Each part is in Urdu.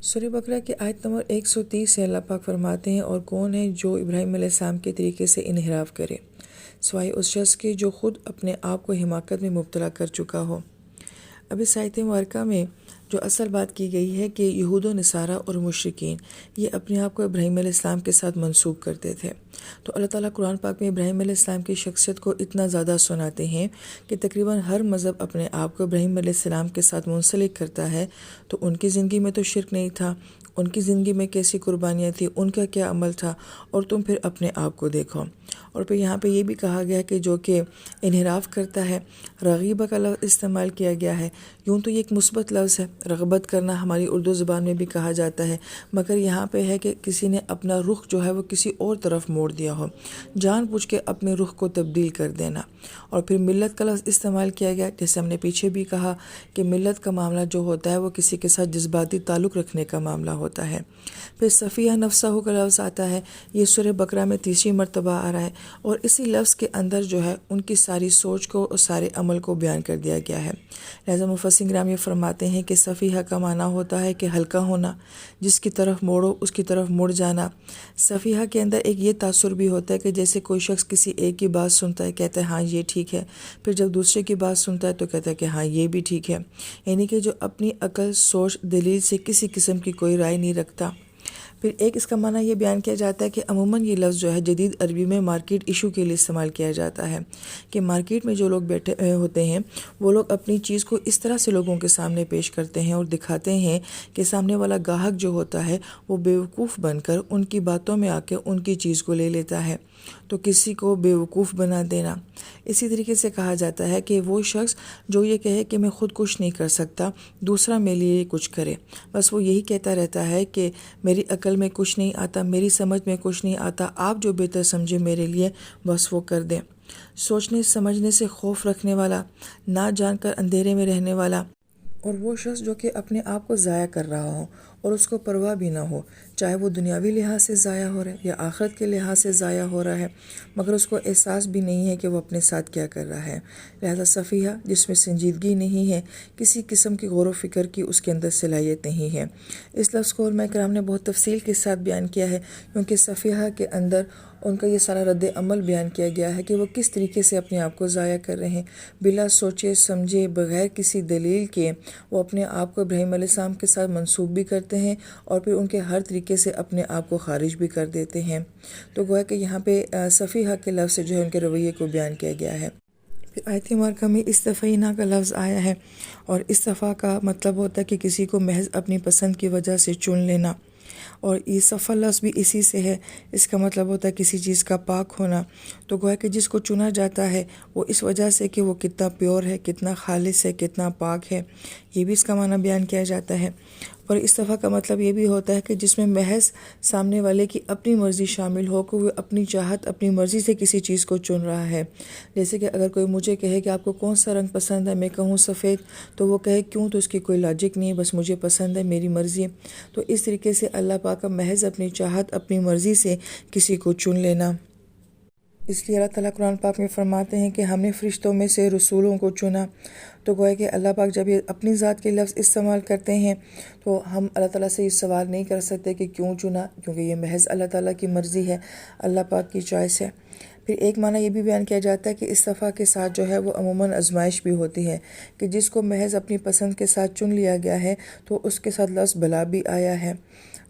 سورہ بقرہ کی آیت نمبر 130 سے اللہ پاک فرماتے ہیں، اور کون ہے جو ابراہیم علیہ السلام کے طریقے سے انحراف کرے سوائے اس شخص کے جو خود اپنے آپ کو حماقت میں مبتلا کر چکا ہو۔ اب اس آیت مبارکہ میں جو اصل بات کی گئی ہے کہ یہود و نصارہ اور مشرکین یہ اپنے آپ کو ابراہیم علیہ السلام کے ساتھ منسوب کرتے تھے۔ تو اللہ تعالیٰ قرآن پاک میں ابراہیم علیہ السلام کی شخصیت کو اتنا زیادہ سناتے ہیں کہ تقریباً ہر مذہب اپنے آپ کو ابراہیم علیہ السلام کے ساتھ منسلک کرتا ہے۔ تو ان کی زندگی میں تو شرک نہیں تھا، ان کی زندگی میں کیسی قربانیاں تھیں، ان کا کیا عمل تھا، اور تم پھر اپنے آپ کو دیکھو۔ اور پھر یہاں پہ یہ بھی کہا گیا کہ جو کہ انحراف کرتا ہے، رغیبہ کا لفظ استعمال کیا گیا ہے۔ یوں تو یہ ایک مثبت لفظ ہے، رغبت کرنا ہماری اردو زبان میں بھی کہا جاتا ہے، مگر یہاں پہ ہے کہ کسی نے اپنا رخ جو ہے وہ کسی اور طرف موڑ دیا ہو، جان بوجھ کے اپنے رخ کو تبدیل کر دینا۔ اور پھر ملت کا لفظ استعمال کیا گیا، جیسے ہم نے پیچھے بھی کہا کہ ملت کا معاملہ جو ہوتا ہے وہ کسی کے ساتھ جذباتی تعلق رکھنے کا معاملہ ہوتا ہے۔ پھر صفیہ نفسہ کا لفظ آتا ہے، یہ سورہ بقرہ میں تیسری مرتبہ آ رہا ہے، اور اسی لفظ کے اندر جو ہے ان کی ساری سوچ کو اور سارے عمل کو بیان کر دیا گیا ہے۔ لہذا مفسرین کرام یہ فرماتے ہیں کہ صفیہ کا معنی ہوتا ہے کہ ہلکا ہونا، جس کی طرف موڑو اس کی طرف مڑ جانا۔ صفیہ کے اندر ایک یہ تاثر بھی ہوتا ہے کہ جیسے کوئی شخص کسی ایک کی بات سنتا ہے، کہتا ہے ہاں یہ ٹھیک ہے، پھر جب دوسرے کی بات سنتا ہے تو کہتا ہے کہ ہاں یہ بھی ٹھیک ہے، یعنی کہ جو اپنی عقل، سوچ، دلیل سے کسی قسم کی کوئی رائے نہیں رکھتا۔ پھر ایک اس کا معنی یہ بیان کیا جاتا ہے کہ عموماً یہ لفظ جو ہے جدید عربی میں مارکیٹ ایشو کے لیے استعمال کیا جاتا ہے، کہ مارکیٹ میں جو لوگ بیٹھے ہوتے ہیں وہ لوگ اپنی چیز کو اس طرح سے لوگوں کے سامنے پیش کرتے ہیں اور دکھاتے ہیں کہ سامنے والا گاہک جو ہوتا ہے وہ بیوقوف بن کر ان کی باتوں میں آ کے ان کی چیز کو لے لیتا ہے۔ تو کسی کو بیوقوف بنا دینا۔ اسی طریقے سے کہا جاتا ہے کہ وہ شخص جو یہ کہے کہ میں خود کچھ نہیں کر سکتا، دوسرا میرے لیے کچھ کرے، بس وہ یہی کہتا رہتا ہے کہ میری عقل میں کچھ نہیں آتا، میری سمجھ میں کچھ نہیں آتا، آپ جو بہتر سمجھے میرے لیے بس وہ کر دیں۔ سوچنے سمجھنے سے خوف رکھنے والا، نہ جان کر اندھیرے میں رہنے والا، اور وہ شخص جو کہ اپنے آپ کو ضائع کر رہا ہو اور اس کو پرواہ بھی نہ ہو، چاہے وہ دنیاوی لحاظ سے ضائع ہو رہا ہے یا آخرت کے لحاظ سے ضائع ہو رہا ہے، مگر اس کو احساس بھی نہیں ہے کہ وہ اپنے ساتھ کیا کر رہا ہے۔ لہذا صفیہ جس میں سنجیدگی نہیں ہے، کسی قسم کی غور و فکر کی اس کے اندر صلاحیت نہیں ہے۔ اس لفظ کو علماء کرام نے بہت تفصیل کے ساتھ بیان کیا ہے، کیونکہ صفیہ کے اندر ان کا یہ سارا رد عمل بیان کیا گیا ہے کہ وہ کس طریقے سے اپنے آپ کو ضائع کر رہے ہیں، بلا سوچے سمجھے، بغیر کسی دلیل کے وہ اپنے آپ کو ابراہیم علیہ السلام کے ساتھ منسوب بھی کرتے ہیں، اور پھر ان کے ہر طریقے سے اپنے آپ کو خارج بھی کر دیتے ہیں۔ تو گویا کہ یہاں پہ صفیہ کے لفظ سے جو ہے ان کے رویے کو بیان کیا گیا ہے۔ پھر آیت مبارکہ میں استفینہ کا لفظ آیا ہے، اور استفا کا مطلب ہوتا ہے کہ کسی کو محض اپنی پسند کی وجہ سے چن لینا، اور یہ صفا لفظ بھی اسی سے ہے، اس کا مطلب ہوتا ہے کسی چیز کا پاک ہونا۔ تو گویا کہ جس کو چنا جاتا ہے وہ اس وجہ سے کہ وہ کتنا پیور ہے، کتنا خالص ہے، کتنا پاک ہے، یہ بھی اس کا معنی بیان کیا جاتا ہے۔ اور استفا کا مطلب یہ بھی ہوتا ہے کہ جس میں محض سامنے والے کی اپنی مرضی شامل ہو، کہ وہ اپنی چاہت، اپنی مرضی سے کسی چیز کو چن رہا ہے۔ جیسے کہ اگر کوئی مجھے کہے کہ آپ کو کون سا رنگ پسند ہے، میں کہوں سفید، تو وہ کہے کیوں، تو اس کی کوئی لاجک نہیں ہے، بس مجھے پسند ہے، میری مرضی ہے۔ تو اس طریقے سے اللہ پاک کا محض اپنی چاہت، اپنی مرضی سے کسی کو چن لینا۔ اس لیے اللہ تعالیٰ قرآن پاک میں فرماتے ہیں کہ ہم نے فرشتوں میں سے رسولوں کو چنا۔ تو گویا کہ اللہ پاک جب یہ اپنی ذات کے لفظ استعمال کرتے ہیں تو ہم اللہ تعالیٰ سے یہ سوال نہیں کر سکتے کہ کیوں چنا، کیونکہ یہ محض اللہ تعالیٰ کی مرضی ہے، اللہ پاک کی چوائس ہے۔ پھر ایک معنی یہ بھی بیان کیا جاتا ہے کہ استفا کے ساتھ جو ہے وہ عموماً آزمائش بھی ہوتی ہے، کہ جس کو محض اپنی پسند کے ساتھ چن لیا گیا ہے تو اس کے ساتھ لفظ بلا بھی آیا ہے۔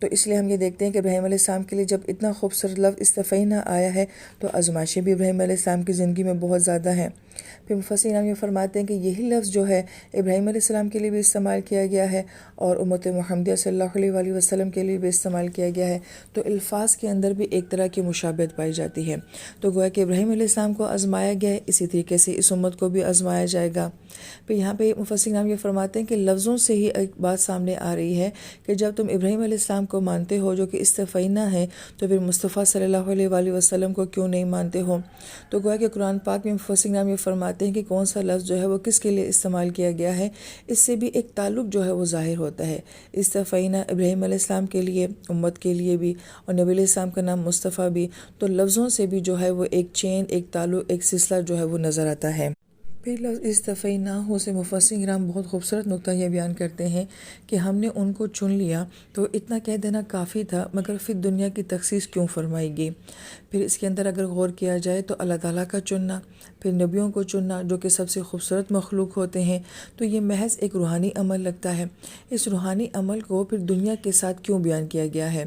تو اس لیے ہم یہ دیکھتے ہیں کہ ابراہیم علیہ السلام کے لیے جب اتنا خوبصورت لفظ استفینہ آیا ہے تو آزمائشیں بھی ابراہیم علیہ السلام کی زندگی میں بہت زیادہ ہیں۔ پھر مفسرین ہم یہ فرماتے ہیں کہ یہی لفظ جو ہے ابراہیم علیہ السلام کے لیے بھی استعمال کیا گیا ہے اور امت محمدیہ صلی اللہ علیہ وآلہ وسلم کے لیے بھی استعمال کیا گیا ہے، تو الفاظ کے اندر بھی ایک طرح کی مشابہت پائی جاتی ہے۔ تو گویا کہ ابراہیم علیہ السلام کو آزمایا گیا ہے، اسی طریقے سے اس امت کو بھی آزمایا جائے گا۔ پھر یہاں پہ مفسرین ہم یہ فرماتے ہیں کہ لفظوں سے ہی ایک بات سامنے آ رہی ہے کہ جب تم ابراہیم علیہ السلام کو مانتے ہو جو کہ استفینہ ہے، تو پھر مصطفیٰ صلی اللہ علیہ وآلہ وسلم کو کیوں نہیں مانتے ہو؟ تو گویا کہ قرآن پاک میں مفسرین ہم یہ فرماتے ہیں کہ کون سا لفظ جو ہے وہ کس کے لیے استعمال کیا گیا ہے، اس سے بھی ایک تعلق جو ہے وہ ظاہر ہوتا ہے۔ استفینہ ابراہیم علیہ السلام کے لیے، امت کے لیے بھی، اور نبی علیہ السلام کا نام مصطفیٰ بھی، تو لفظوں سے بھی جو ہے وہ ایک چین، ایک تعلق، ایک سلسلہ جو ہے وہ نظر آتا ہے۔ پھر لفظ استفیناہ سے مفسرین کرام بہت خوبصورت نقطہ یہ بیان کرتے ہیں کہ ہم نے ان کو چن لیا تو اتنا کہہ دینا کافی تھا، مگر پھر دنیا کی تخصیص کیوں فرمائی گئی؟ پھر اس کے اندر اگر غور کیا جائے تو اللہ تعالیٰ کا چننا، پھر نبیوں کو چننا جو کہ سب سے خوبصورت مخلوق ہوتے ہیں، تو یہ محض ایک روحانی عمل لگتا ہے۔ اس روحانی عمل کو پھر دنیا کے ساتھ کیوں بیان کیا گیا ہے؟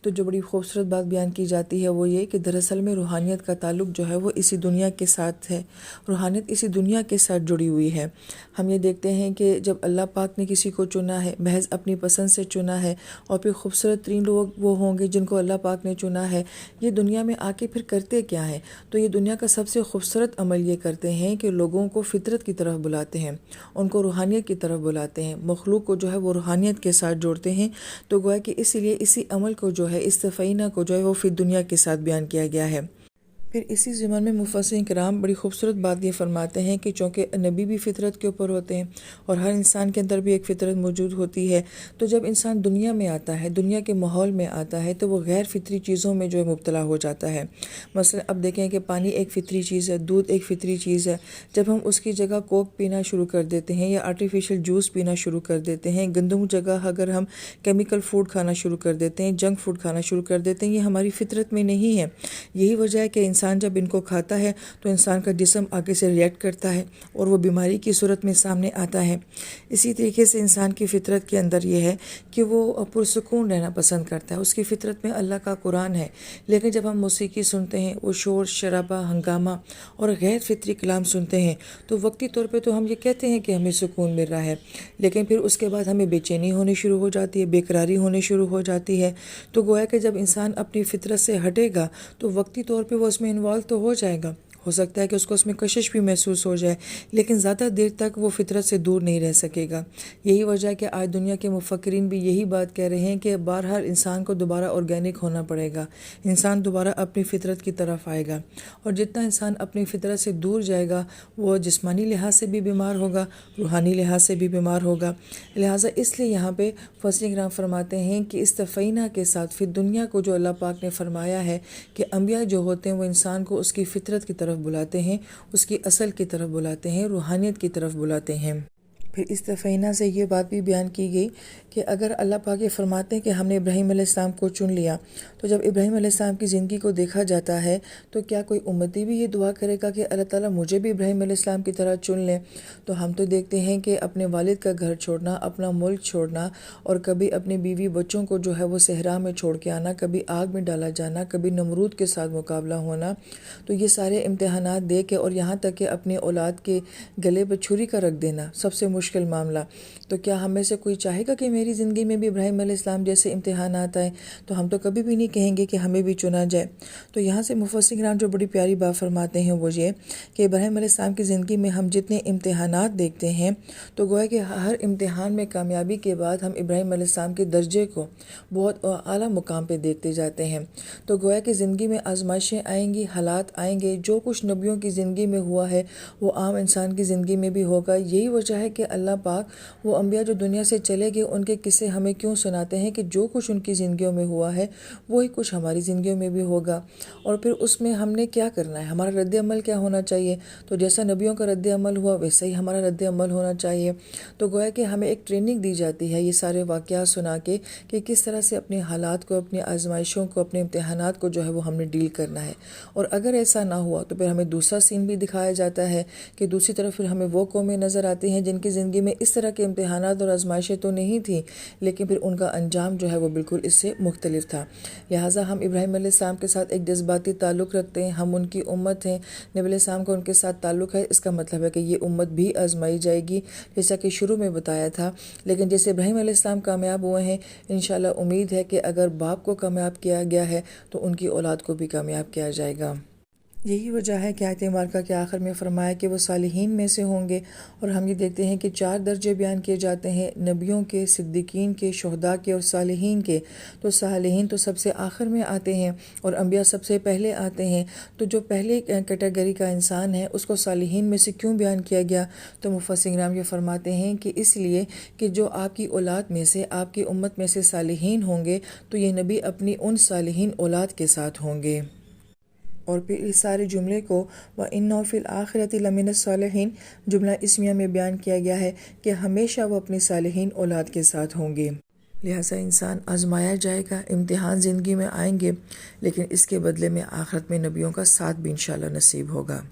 تو جو بڑی خوبصورت بات بیان کی جاتی ہے وہ یہ کہ دراصل میں روحانیت کا تعلق جو ہے وہ اسی دنیا کے ساتھ ہے، روحانیت اسی دنیا کے ساتھ جڑی ہوئی ہے۔ ہم یہ دیکھتے ہیں کہ جب اللہ پاک نے کسی کو چنا ہے، محض اپنی پسند سے چنا ہے، اور پھر خوبصورت ترین لوگ وہ ہوں گے جن کو اللہ پاک نے چنا ہے، یہ دنیا میں آ کے پھر کرتے کیا ہیں؟ تو یہ دنیا کا سب سے خوبصورت عمل یہ کرتے ہیں کہ لوگوں کو فطرت کی طرف بلاتے ہیں، ان کو روحانیت کی طرف بلاتے ہیں، مخلوق کو جو ہے وہ روحانیت کے ساتھ جوڑتے ہیں۔ تو گویا کہ اسی لیے اسی عمل کو جو ہے استفینہ کو جو ہے وہ پھر دنیا کے ساتھ بیان کیا گیا ہے۔ پھر اسی ضمن میں مفسرین کرام بڑی خوبصورت بات یہ فرماتے ہیں کہ چونکہ نبی بھی فطرت کے اوپر ہوتے ہیں اور ہر انسان کے اندر بھی ایک فطرت موجود ہوتی ہے، تو جب انسان دنیا میں آتا ہے، دنیا کے ماحول میں آتا ہے، تو وہ غیر فطری چیزوں میں جو ہے مبتلا ہو جاتا ہے۔ مثلا اب دیکھیں کہ پانی ایک فطری چیز ہے، دودھ ایک فطری چیز ہے، جب ہم اس کی جگہ کوک پینا شروع کر دیتے ہیں یا آرٹیفیشل جوس پینا شروع کر دیتے ہیں، گندم جگہ اگر ہم کیمیکل فوڈ کھانا شروع کر دیتے ہیں، جنک فوڈ کھانا شروع کر دیتے ہیں، یہ ہماری فطرت میں نہیں ہے۔ یہی وجہ ہے کہ انسان جب ان کو کھاتا ہے تو انسان کا جسم آگے سے ریئیکٹ کرتا ہے اور وہ بیماری کی صورت میں سامنے آتا ہے۔ اسی طریقے سے انسان کی فطرت کے اندر یہ ہے کہ وہ پرسکون رہنا پسند کرتا ہے، اس کی فطرت میں اللہ کا قرآن ہے، لیکن جب ہم موسیقی سنتے ہیں، وہ شور شرابہ ہنگامہ اور غیر فطری کلام سنتے ہیں، تو وقتی طور پہ تو ہم یہ کہتے ہیں کہ ہمیں سکون مل رہا ہے، لیکن پھر اس کے بعد ہمیں بے چینی ہونی شروع ہو جاتی ہے، بے قراری ہونے شروع ہو جاتی ہے۔ تو گویا کہ جب انسان اپنی فطرت سے ہٹے گا تو وقتی طور پہ وہ اس میں انوالو تو ہو جائے گا، ہو سکتا ہے کہ اس کو اس میں کشش بھی محسوس ہو جائے، لیکن زیادہ دیر تک وہ فطرت سے دور نہیں رہ سکے گا۔ یہی وجہ ہے کہ آج دنیا کے مفکرین بھی یہی بات کہہ رہے ہیں کہ بہرحال انسان کو دوبارہ آرگینک ہونا پڑے گا، انسان دوبارہ اپنی فطرت کی طرف آئے گا، اور جتنا انسان اپنی فطرت سے دور جائے گا وہ جسمانی لحاظ سے بھی بیمار ہوگا، روحانی لحاظ سے بھی بیمار ہوگا۔ لہٰذا اس لیے یہاں پہ مفسرین کرام فرماتے ہیں کہ استفینہ کے ساتھ پھر دنیا کو جو اللہ پاک نے فرمایا ہے کہ انبیاء جو ہوتے ہیں وہ انسان کو اس کی فطرت کی طرف بلاتے ہیں، اس کی اصل کی طرف بلاتے ہیں، روحانیت کی طرف بلاتے ہیں۔ پھر استفینہ سے یہ بات بھی بیان کی گئی کہ اگر اللہ پاک یہ فرماتے ہیں کہ ہم نے ابراہیم علیہ السلام کو چن لیا، تو جب ابراہیم علیہ السلام کی زندگی کو دیکھا جاتا ہے تو کیا کوئی امتی بھی یہ دعا کرے گا کہ اللہ تعالیٰ مجھے بھی ابراہیم علیہ السلام کی طرح چن لیں؟ تو ہم تو دیکھتے ہیں کہ اپنے والد کا گھر چھوڑنا، اپنا ملک چھوڑنا، اور کبھی اپنی بیوی بچوں کو جو ہے وہ صحرا میں چھوڑ کے آنا، کبھی آگ میں ڈالا جانا، کبھی نمرود کے ساتھ مقابلہ ہونا، تو یہ سارے امتحانات دے کے، اور یہاں تک کہ اپنی اولاد کے گلے پہ چھری کا رکھ دینا سب سے مشکل معاملہ، تو کیا ہم میں سے کوئی چاہے گا کہ میری زندگی میں بھی ابراہیم علیہ السلام جیسے امتحانات آئیں؟ تو ہم تو کبھی بھی نہیں کہیں گے کہ ہمیں بھی چنا جائے۔ تو یہاں سے مفسرین کرام جو بڑی پیاری بات فرماتے ہیں وہ یہ کہ ابراہیم علیہ السلام کی زندگی میں ہم جتنے امتحانات دیکھتے ہیں تو گویا کہ ہر امتحان میں کامیابی کے بعد ہم ابراہیم علیہ السلام کے درجے کو بہت اعلیٰ مقام پہ دیکھتے جاتے ہیں۔ تو گویا کہ زندگی میں آزمائشیں آئیں گی، حالات آئیں گے، جو کچھ نبیوں کی زندگی میں ہوا ہے وہ عام انسان کی زندگی میں بھی ہوگا۔ یہی وجہ ہے کہ اللہ پاک وہ انبیاء جو دنیا سے چلے گئے ان کے قصے ہمیں کیوں سناتے ہیں کہ جو کچھ ان کی زندگیوں میں ہوا ہے وہی کچھ ہماری زندگیوں میں بھی ہوگا، اور پھر اس میں ہم نے کیا کرنا ہے، ہمارا رد عمل کیا ہونا چاہیے۔ تو جیسا نبیوں کا رد عمل ہوا ویسا ہی ہمارا رد عمل ہونا چاہیے۔ تو گویا کہ ہمیں ایک ٹریننگ دی جاتی ہے یہ سارے واقعات سنا کے کہ کس طرح سے اپنے حالات کو، اپنی آزمائشوں کو، اپنے امتحانات کو جو ہے وہ ہم نے ڈیل کرنا ہے۔ اور اگر ایسا نہ ہوا تو پھر ہمیں دوسرا سین بھی دکھایا جاتا ہے کہ دوسری طرف پھر ہمیں وہ قومیں نظر آتی ہیں جن کی زندگی میں اس طرح کے امتحانات اور آزمائشیں تو نہیں تھیں، لیکن پھر ان کا انجام جو ہے وہ بالکل اس سے مختلف تھا۔ لہٰذا ہم ابراہیم علیہ السلام کے ساتھ ایک جذباتی تعلق رکھتے ہیں، ہم ان کی امت ہیں، نبی علیہ السلام کا ان کے ساتھ تعلق ہے، اس کا مطلب ہے کہ یہ امت بھی آزمائی جائے گی جیسا کہ شروع میں بتایا تھا۔ لیکن جیسے ابراہیم علیہ السلام کامیاب ہوئے ہیں، انشاءاللہ امید ہے کہ اگر باپ کو کامیاب کیا گیا ہے تو ان کی اولاد کو بھی کامیاب کیا جائے گا۔ یہی وجہ ہے کہ آیت مبارکہ کے آخر میں فرمایا کہ وہ صالحین میں سے ہوں گے، اور ہم یہ دیکھتے ہیں کہ 4 درجے بیان کیے جاتے ہیں، نبیوں کے، صدیقین کے، شہداء کے اور صالحین کے۔ تو صالحین تو سب سے آخر میں آتے ہیں اور انبیاء سب سے پہلے آتے ہیں۔ تو جو پہلے کیٹیگری کا انسان ہے اس کو صالحین میں سے کیوں بیان کیا گیا؟ تو مفسرین کرام یہ فرماتے ہیں کہ اس لیے کہ جو آپ کی اولاد میں سے، آپ کی امت میں سے صالحین ہوں گے تو یہ نبی اپنی ان صالحین اولاد کے ساتھ ہوں گے۔ اور پھر اس سارے جملے کو وَإِنَّهُ فِي الْآخِرَةِ لَمِنَ الصَّالِحِينَ جملہ اسمیہ میں بیان کیا گیا ہے کہ ہمیشہ وہ اپنے صالحین اولاد کے ساتھ ہوں گے۔ لہٰذا انسان آزمایا جائے گا، امتحان زندگی میں آئیں گے، لیکن اس کے بدلے میں آخرت میں نبیوں کا ساتھ بھی انشاءاللہ نصیب ہوگا۔